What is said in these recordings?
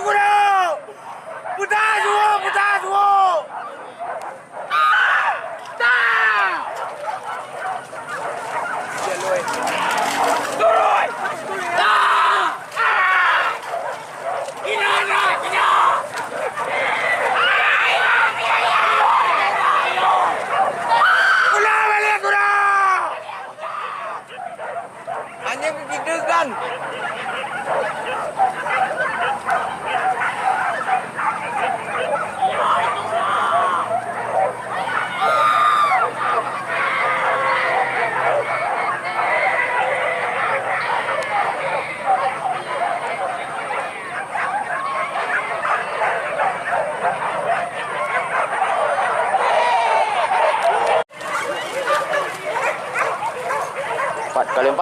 kuda. Putar semua, putar semua. Turun. Hanya begitu kan? Kali 4.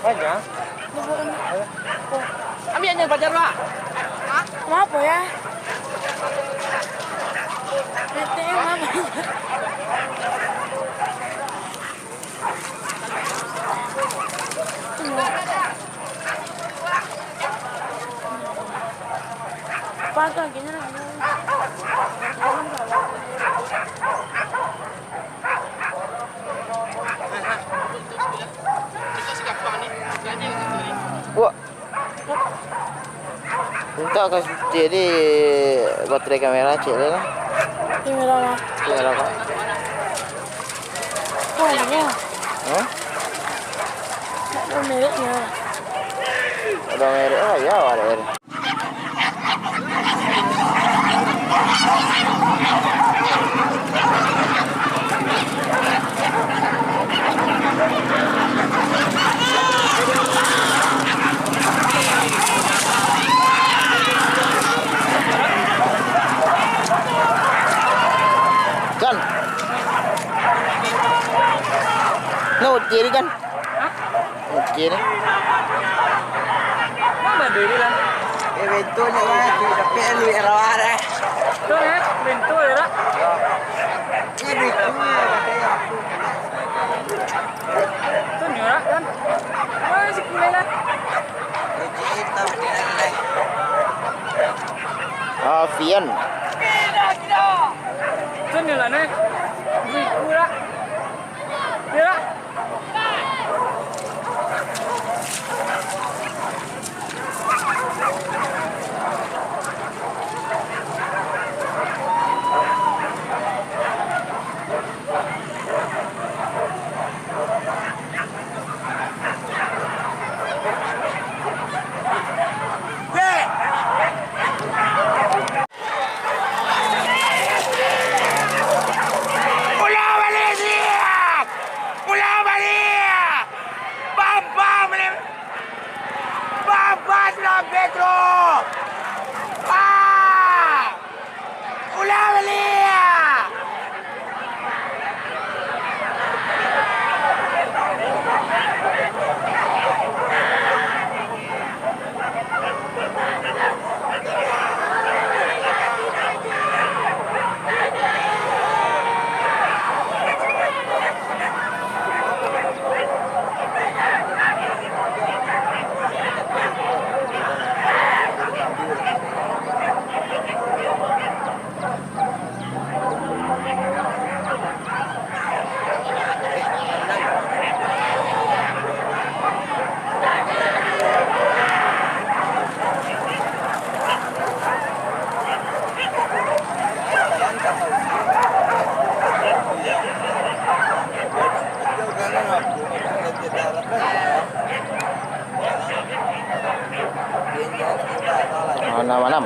Banyak. Ambil aja pacar, Pak. Hah? Mau apa ya? BTM apa? Pakai gini lah. Wah. Untuk kasih jadi baterai kamera cek lah. Kamera lah. Kamera kok. Oh iya. Hah? Ada mereknya. Ada merek lah ya, ada merek. Kan? No, kiri kan? Kiri. Mana diri lah? Bentuknya lah, tapi lu erawara. Tuh ya, bentuk ya. Ini duitnya katanya. Tuh nyurak kan? Wah, si kulai lah. Hitam dinalai. Avian. Tuh nyurak nih. Duit kurang. Ya. Pedro! Ulah balik! Mana